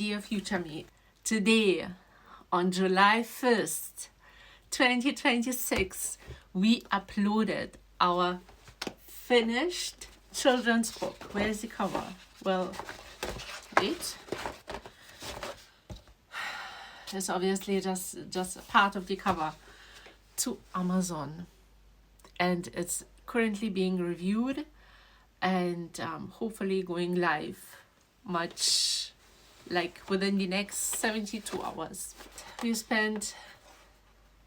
Dear Future Me, today on July 1st, 2026, we uploaded our finished children's book. Where's the cover? Well, wait. It's obviously just part of the cover to Amazon. And it's currently being reviewed and hopefully going live much like within the next 72 hours. We spent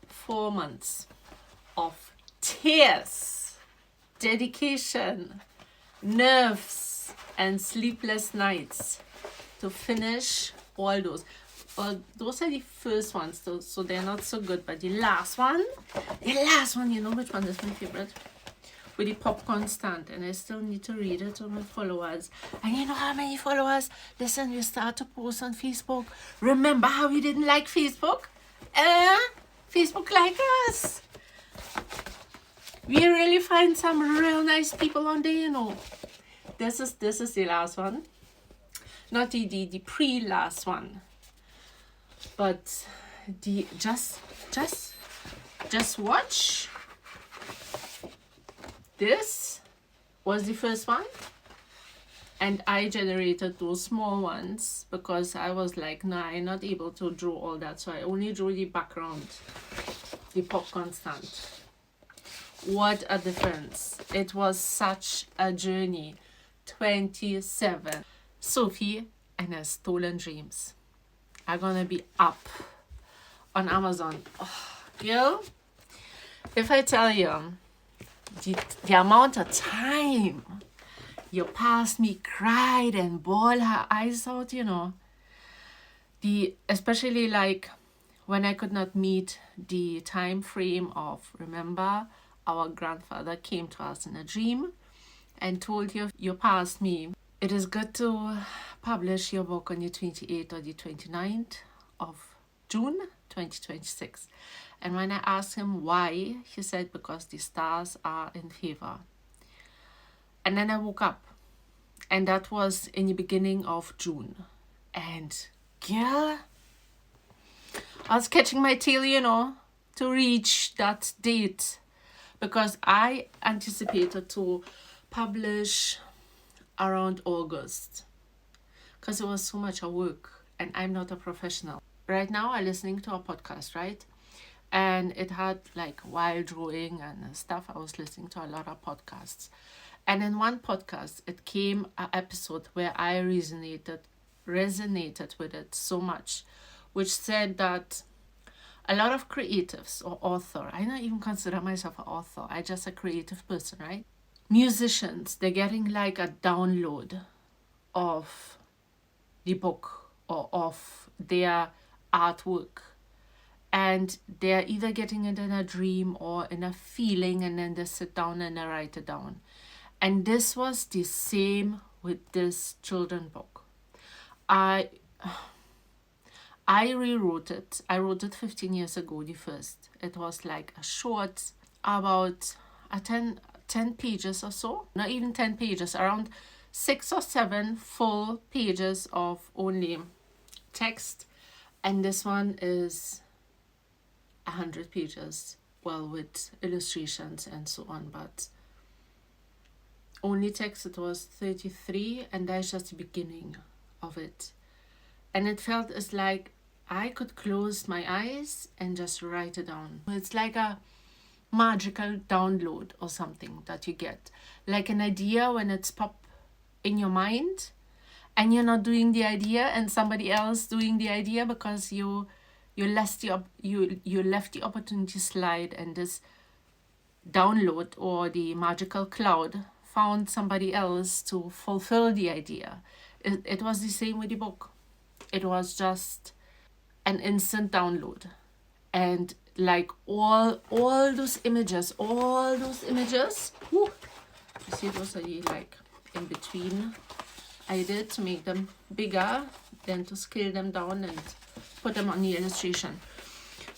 4 months of tears, dedication, nerves, and sleepless nights to finish all those. Well, those are the first ones, so they're not so good. But the last one, you know which one is my favorite? With the popcorn stand, and I still need to read it to my followers. And you know how many followers? Listen, you start to post on Facebook. Remember how you didn't like Facebook? Facebook like us. We really find some real nice people on there, you know. This is the last one, not the pre-last one, but the just watch. This was the first one, and I generated those small ones because I was like, nah, I'm not able to draw all that, so I only drew the background, the popcorn stand. What a difference. It was such a journey. 27. Sophie and Her Stolen Dreams are gonna be up on Amazon. Oh, girl, if I tell you the amount of time you past me cried and bawled her eyes out, you know, especially like when I could not meet the time frame of, remember, our grandfather came to us in a dream and told you passed me. It is good to publish your book on the 28th or the 29th of June 2026. And when I asked him why, he said because the stars are in favor. And then I woke up, and that was in the beginning of June. And girl, I was catching my tail, you know, to reach that date, because I anticipated to publish around August because it was so much work, and I'm not a professional. Right now I'm listening to a podcast, right? And it had like while drawing and stuff, I was listening to a lot of podcasts. And in one podcast, it came an episode where I resonated with it so much, which said that a lot of creatives or author, I don't even consider myself an author, I'm just a creative person, right? Musicians, they're getting like a download of the book or of their artwork. And they're either getting it in a dream or in a feeling, and then they sit down and they write it down. And this was the same with this children's book. I rewrote it. I wrote it 15 years ago, the first. It was like a short, about 10 pages or so. Not even 10 pages, around 6 or 7 full pages of only text. And this one is 100 pages, well, with illustrations and so on, but only text, it was 33, and that's just the beginning of it. And it felt as like I could close my eyes and just write it down. It's like a magical download or something that you get, like an idea when it's pop in your mind and you're not doing the idea and somebody else doing the idea because you left the opportunity slide, and this download or the magical cloud found somebody else to fulfill the idea. It was the same with the book. It was just an instant download, and like all those images, whew, you see those are like in between. I did to make them bigger, then to scale them down and put them on the illustration.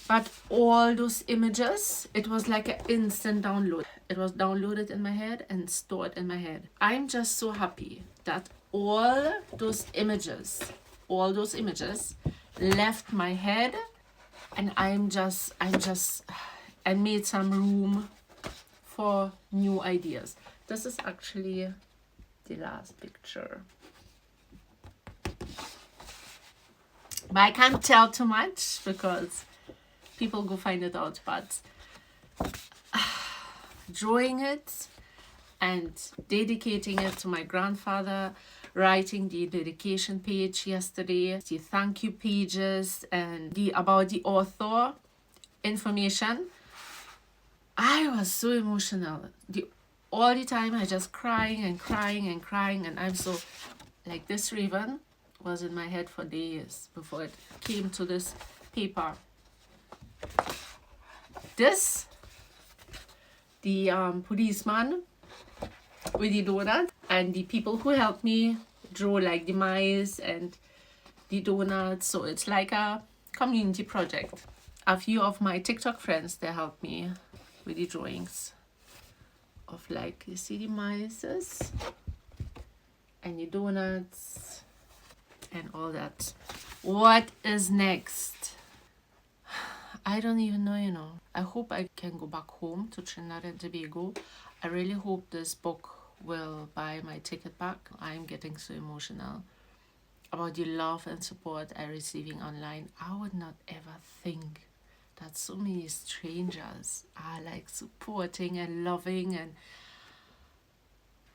But all those images, it was like an instant download. It was downloaded in my head and stored in my head. I'm just so happy that all those images all those images left my head, and I made some room for new ideas. This is actually the last picture. But I can't tell too much because people go find it out. But drawing it and dedicating it to my grandfather, writing the dedication page yesterday, the thank you pages, and the about the author information, I was so emotional. All the time I just crying and crying and crying, and I'm so, like, this raven was in my head for days before it came to this paper. This, the policeman with the donut, and the people who helped me draw like the mice and the donuts. So it's like a community project. A few of my TikTok friends, they helped me with the drawings of, like, you see the mice and the donuts and all that. What is next? I don't even know, you know. I hope I can go back home to Trinidad and Tobago. I really hope this book will buy my ticket back. I'm getting so emotional about the love and support I'm receiving online. I would not ever think that so many strangers are like supporting and loving, and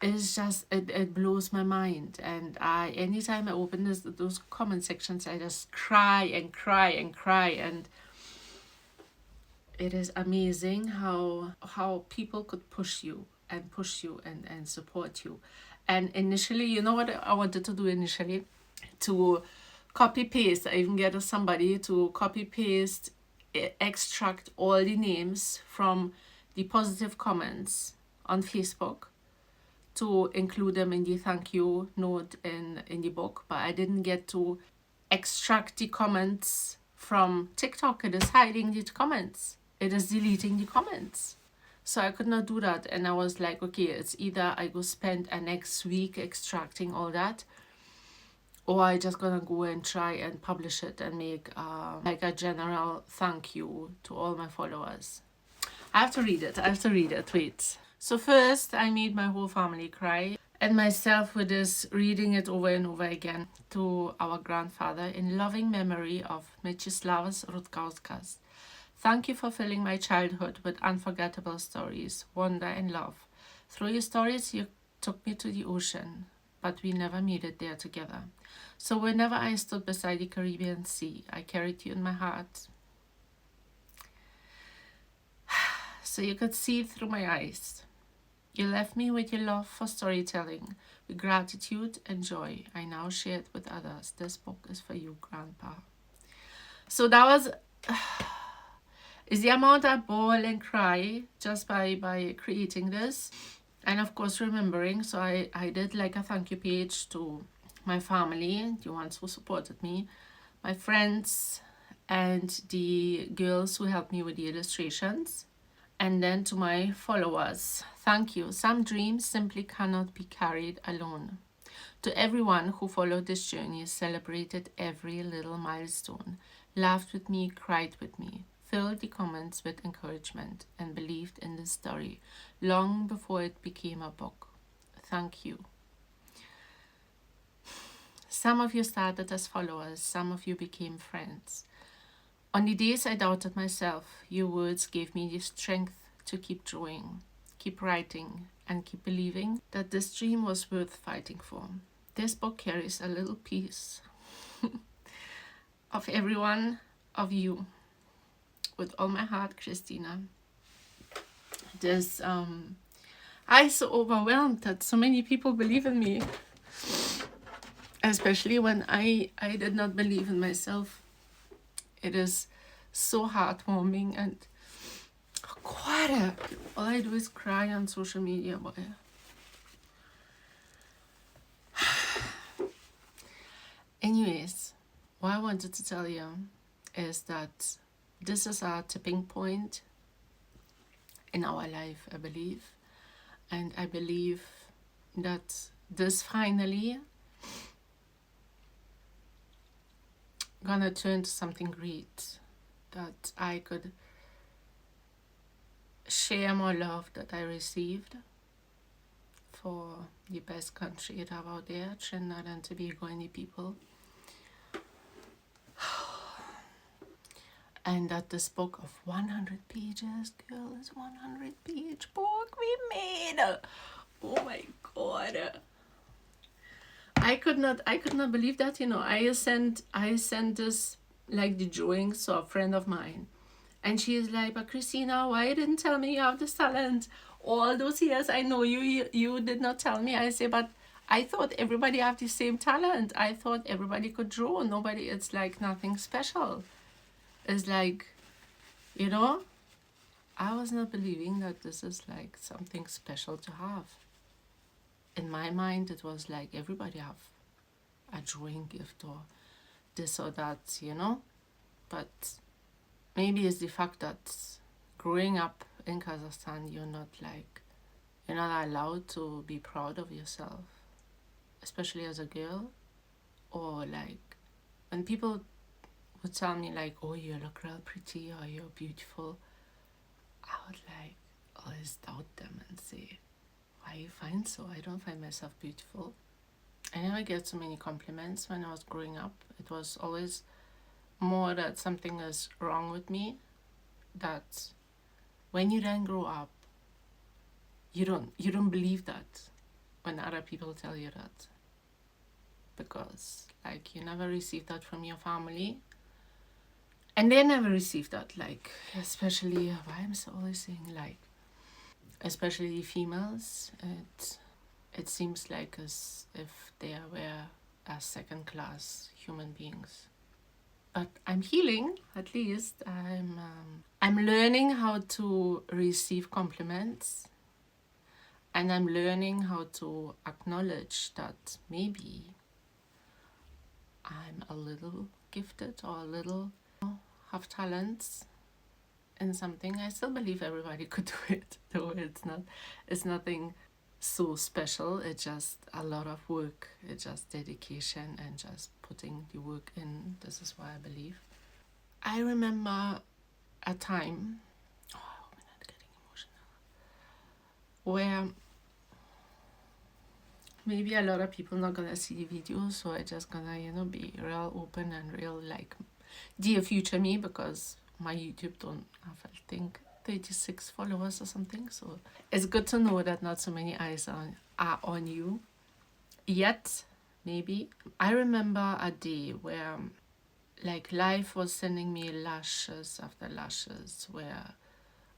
it's just, it blows my mind. And anytime I open those comment sections, I just cry and cry and cry. And it is amazing how people could push you and support you. And initially, you know what I wanted to do initially? To copy paste. I even get somebody to copy paste, extract all the names from the positive comments on Facebook to include them in the thank you note in the book. But I didn't get to extract the comments from TikTok. It is hiding the comments. It is deleting the comments. So I could not do that. And I was like, okay, it's either I go spend a next week extracting all that, or I just gonna go and try and publish it and make like a general thank you to all my followers. I have to read it. Wait. So first, I made my whole family cry, and myself with this, reading it over and over again to our grandfather in loving memory of Mieczysław Rutkauskas. Thank you for filling my childhood with unforgettable stories, wonder and love. Through your stories, you took me to the ocean, but we never made it there together. So whenever I stood beside the Caribbean Sea, I carried you in my heart. So you could see through my eyes. You left me with your love for storytelling, with gratitude and joy. I now share it with others. This book is for you, Grandpa. So that was... is the amount I bawl and cry just by creating this. And of course remembering, so I did like a thank you page to my family, the ones who supported me, my friends, and the girls who helped me with the illustrations. And then to my followers, thank you. Some dreams simply cannot be carried alone. To everyone who followed this journey, celebrated every little milestone, laughed with me, cried with me, filled the comments with encouragement, and believed in the story long before it became a book. Thank you. Some of you started as followers, some of you became friends. On the days I doubted myself, your words gave me the strength to keep drawing, keep writing, and keep believing that this dream was worth fighting for. This book carries a little piece of every one of you. With all my heart, Christina. I'm so overwhelmed that so many people believe in me, especially when I did not believe in myself. It is so heartwarming, and all I do is cry on social media about it. Anyways, what I wanted to tell you is that this is a tipping point in our life, I believe. And I believe that this finally gonna turn to something great, that I could share more love that I received for the best country it have out there, Trinidad and Tobago, and the people. And that this book of 100 pages, girl, is 100-page book we made. Oh my god. I could not believe that, you know. I sent this, like, the drawings to a friend of mine, and she is like, but Christina, why you didn't tell me you have this talent? All those years I know you did not tell me. I say, but I thought everybody have the same talent. I thought everybody could draw. Nobody, it's like nothing special. It's like, you know, I was not believing that this is like something special to have. In my mind, it was like everybody have a drawing gift or this or that, you know. But maybe it's the fact that growing up in Kazakhstan, you're not allowed to be proud of yourself, especially as a girl. Or like when people would tell me like, oh, you look real pretty or you're beautiful, I would like always doubt them and say, why you find so? I don't find myself beautiful. I never get so many compliments when I was growing up. It was always more that something is wrong with me, that when you then grow up, you don't believe that when other people tell you that, because like you never received that from your family, and they never received that, like, especially, why I'm so always saying like, especially females, it seems like as if they were as second class human beings. But I'm healing, at least. I'm learning how to receive compliments, and I'm learning how to acknowledge that maybe I'm a little gifted or a little have talents in something. I still believe everybody could do it, though it's nothing so special. It's just a lot of work. It's just dedication and just putting the work in. This is what I believe. I remember a time, oh, I'm not getting emotional, where maybe a lot of people not gonna see the video, so I just gonna, be real open and real, like, dear future me, because my YouTube don't have, I think, 36 followers or something, so it's good to know that not so many eyes are on you yet. Maybe I remember a day where like life was sending me lashes after lashes, where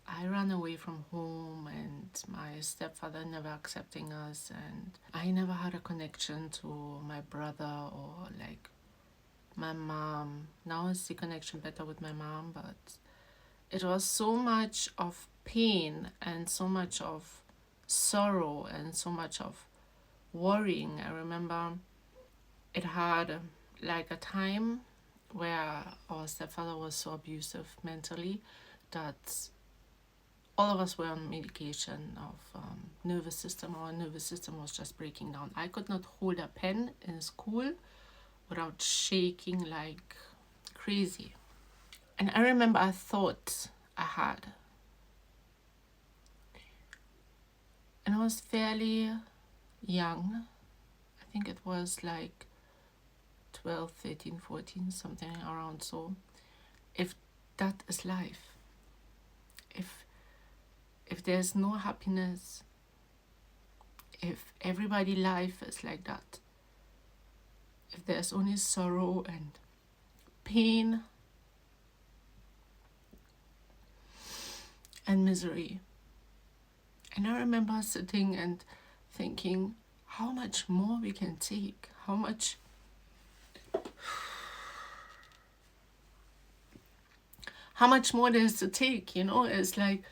I ran away from home and my stepfather never accepting us, and I never had a connection to my brother or like my mom. Now I see connection better with my mom, but it was so much of pain and so much of sorrow and so much of worrying. I remember it had like a time where our stepfather was so abusive mentally that all of us were on medication of nervous system. Our nervous system was just breaking down. I could not hold a pen in school without shaking like crazy. And I remember a thought I had, and I was fairly young. I think it was like 12, 13, 14, something around. So if that is life, if there's no happiness, if everybody life is like that, if there's only sorrow and pain and misery. And I remember sitting and thinking how much more we can take, how much more there's to take, It's like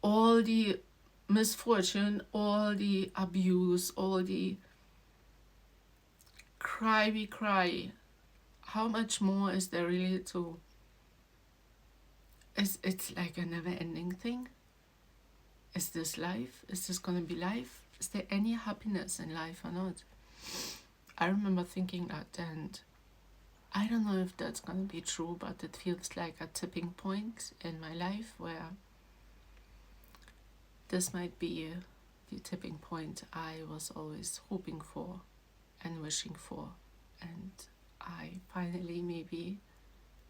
all the misfortune, all the abuse, all the cry we cry. How much more is there really to? It's like a never-ending thing. Is this life? Is this gonna be life? Is there any happiness in life or not? I remember thinking that, and I don't know if that's gonna be true, but it feels like a tipping point in my life where this might be the tipping point I was always hoping for and wishing for, and I finally maybe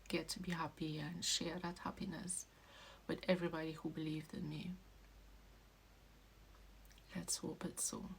get to be happy and share that happiness with everybody who believed in me. Let's hope it's so.